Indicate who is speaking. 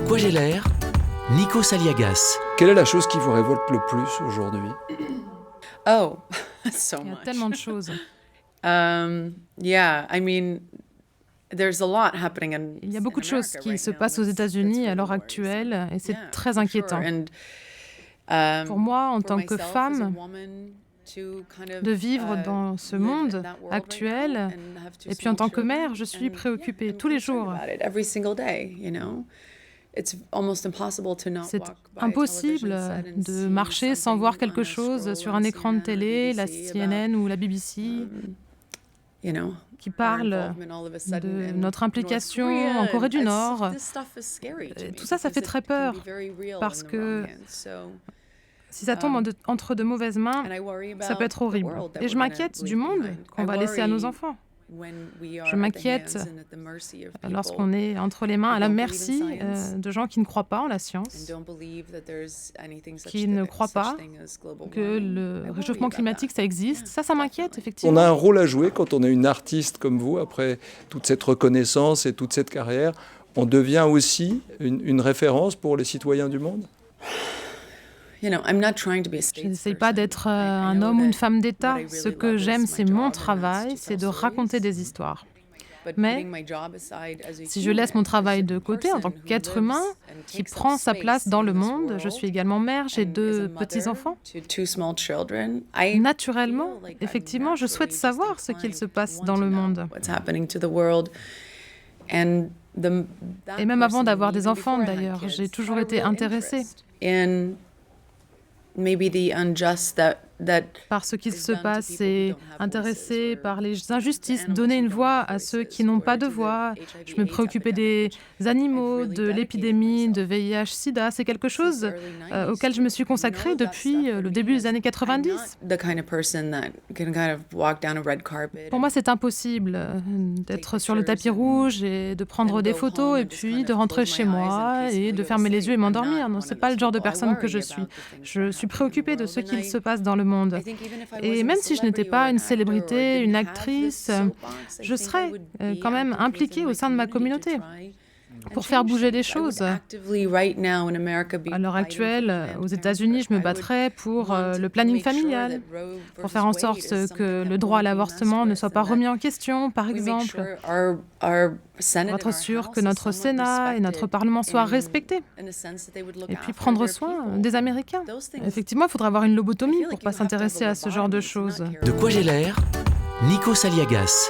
Speaker 1: quoi j'ai l'air? Nikos Aliagas.
Speaker 2: Quelle est la chose qui vous révolte le plus aujourd'hui?
Speaker 3: Oh, so
Speaker 4: Il y a
Speaker 3: much.
Speaker 4: tellement de choses.
Speaker 3: Yeah, I mean, there's a lot happening in
Speaker 4: Il y a beaucoup de
Speaker 3: in
Speaker 4: choses
Speaker 3: America
Speaker 4: qui
Speaker 3: right
Speaker 4: se
Speaker 3: now,
Speaker 4: passent aux
Speaker 3: that's
Speaker 4: États-Unis à
Speaker 3: really
Speaker 4: l'heure
Speaker 3: worrisome.
Speaker 4: actuelle et c'est
Speaker 3: Yeah,
Speaker 4: très
Speaker 3: for
Speaker 4: inquiétant.
Speaker 3: sure.
Speaker 4: Pour moi, en
Speaker 3: For
Speaker 4: tant que
Speaker 3: myself as a
Speaker 4: femme,
Speaker 3: woman, to kind of,
Speaker 4: de vivre dans ce
Speaker 3: live in
Speaker 4: monde
Speaker 3: that world right
Speaker 4: actuel,
Speaker 3: now and have two
Speaker 4: et puis en
Speaker 3: small
Speaker 4: tant que mère,
Speaker 3: children
Speaker 4: je suis
Speaker 3: and,
Speaker 4: préoccupée
Speaker 3: yeah, I'm
Speaker 4: tous les
Speaker 3: concerned
Speaker 4: jours.
Speaker 3: about it every single day, you know? It's almost impossible to not
Speaker 4: C'est
Speaker 3: walk by a
Speaker 4: impossible
Speaker 3: television set and
Speaker 4: de
Speaker 3: see
Speaker 4: marcher sans voir
Speaker 3: something
Speaker 4: quelque
Speaker 3: on a
Speaker 4: chose
Speaker 3: scroll
Speaker 4: sur
Speaker 3: on
Speaker 4: un écran de
Speaker 3: CNN or
Speaker 4: télé, la
Speaker 3: BBC
Speaker 4: CNN ou la BBC,
Speaker 3: you know,
Speaker 4: qui
Speaker 3: our
Speaker 4: parle
Speaker 3: involvement all of a sudden
Speaker 4: de
Speaker 3: in
Speaker 4: notre
Speaker 3: North
Speaker 4: implication
Speaker 3: Korea,
Speaker 4: en Corée du
Speaker 3: and
Speaker 4: Nord.
Speaker 3: this stuff is scary to me
Speaker 4: Tout ça fait
Speaker 3: because
Speaker 4: très
Speaker 3: it can
Speaker 4: peur
Speaker 3: be very real
Speaker 4: parce
Speaker 3: in the
Speaker 4: que
Speaker 3: wrong hands. So,
Speaker 4: si ça tombe entre de mauvaises mains,
Speaker 3: and I worry
Speaker 4: ça
Speaker 3: about
Speaker 4: peut être
Speaker 3: the
Speaker 4: horrible.
Speaker 3: world that
Speaker 4: Et je
Speaker 3: we're gonna
Speaker 4: m'inquiète du
Speaker 3: leave
Speaker 4: monde
Speaker 3: behind.
Speaker 4: qu'on
Speaker 3: I
Speaker 4: va laisser à nos
Speaker 3: worry
Speaker 4: enfants
Speaker 3: when we are
Speaker 4: Je
Speaker 3: at the
Speaker 4: m'inquiète
Speaker 3: hands and at the mercy of people
Speaker 4: lorsqu'on est entre les mains, à la
Speaker 3: who don't believe in
Speaker 4: merci
Speaker 3: science
Speaker 4: de gens qui ne croient pas en la
Speaker 3: and
Speaker 4: science,
Speaker 3: don't believe that there's anything such
Speaker 4: qui ne
Speaker 3: that-
Speaker 4: croient
Speaker 3: such
Speaker 4: pas
Speaker 3: thing as global
Speaker 4: que
Speaker 3: warming. I
Speaker 4: le
Speaker 3: worry
Speaker 4: réchauffement
Speaker 3: about
Speaker 4: climatique,
Speaker 3: that.
Speaker 4: ça existe.
Speaker 3: Yeah,
Speaker 4: Ça m'inquiète,
Speaker 3: definitely.
Speaker 4: effectivement.
Speaker 2: On a un rôle à jouer quand on est une artiste comme vous, après toute cette reconnaissance et toute cette carrière. On devient aussi une référence pour les citoyens du monde?
Speaker 3: You know, I'm not trying to be a
Speaker 4: Je n'essaye
Speaker 3: statesperson.
Speaker 4: pas d'être
Speaker 3: I
Speaker 4: un
Speaker 3: know
Speaker 4: homme ou une
Speaker 3: that
Speaker 4: femme d'État.
Speaker 3: what I
Speaker 4: Ce
Speaker 3: really
Speaker 4: que
Speaker 3: love is
Speaker 4: j'aime,
Speaker 3: my
Speaker 4: c'est
Speaker 3: job,
Speaker 4: mon
Speaker 3: and that's
Speaker 4: travail,
Speaker 3: to
Speaker 4: c'est
Speaker 3: tell
Speaker 4: de raconter
Speaker 3: stories.
Speaker 4: des histoires.
Speaker 3: But
Speaker 4: Mais
Speaker 3: putting my job aside as a
Speaker 4: si je laisse mon
Speaker 3: human,
Speaker 4: travail
Speaker 3: as a
Speaker 4: de côté en tant
Speaker 3: person who
Speaker 4: qu'être
Speaker 3: lives
Speaker 4: humain,
Speaker 3: and
Speaker 4: qui
Speaker 3: takes up
Speaker 4: prend sa place
Speaker 3: space
Speaker 4: dans
Speaker 3: in
Speaker 4: le
Speaker 3: this
Speaker 4: monde, je
Speaker 3: world,
Speaker 4: suis également mère, j'ai
Speaker 3: and as a
Speaker 4: 2
Speaker 3: mother
Speaker 4: petits-enfants.
Speaker 3: to 2 small children, I
Speaker 4: Naturellement,
Speaker 3: feel like I'm
Speaker 4: effectivement, je souhaite
Speaker 3: naturally just
Speaker 4: savoir ce qu'il
Speaker 3: inclined
Speaker 4: se
Speaker 3: to
Speaker 4: passe
Speaker 3: want
Speaker 4: dans
Speaker 3: to
Speaker 4: le
Speaker 3: know
Speaker 4: monde.
Speaker 3: what's happening to the world. And that
Speaker 4: Et même avant
Speaker 3: person,
Speaker 4: d'avoir des
Speaker 3: even
Speaker 4: enfants,
Speaker 3: before I had
Speaker 4: d'ailleurs,
Speaker 3: kids,
Speaker 4: j'ai toujours
Speaker 3: had a
Speaker 4: été
Speaker 3: real
Speaker 4: intéressée
Speaker 3: interest in maybe the unjust that
Speaker 4: par ce qui se passe et intéressée par les injustices, donner une voix à ceux qui n'ont pas de voix. Je me préoccupais des animaux, de l'épidémie, de VIH-Sida. C'est quelque chose auquel je me suis consacrée depuis le début des années 90. Pour moi, c'est impossible d'être sur le tapis rouge et de prendre des photos et puis de rentrer chez moi et de fermer les yeux et m'endormir. Non, c'est pas le genre de personne que je suis. Je suis préoccupée de ce qu'il se passe dans le monde. Et même si je n'étais pas une célébrité, une actrice, je serais quand même impliquée au sein de ma communauté pour faire bouger les choses. À l'heure actuelle, aux États-Unis, je me battrais pour le planning familial, pour faire en sorte que le droit à l'avortement ne soit pas remis en question, par exemple, pour être sûr que notre Sénat et notre Parlement soient respectés, et puis prendre soin des Américains. Effectivement, il faudra avoir une lobotomie pour ne pas s'intéresser à ce genre de choses.
Speaker 1: De quoi j'ai l'air? Nikos Aliagas.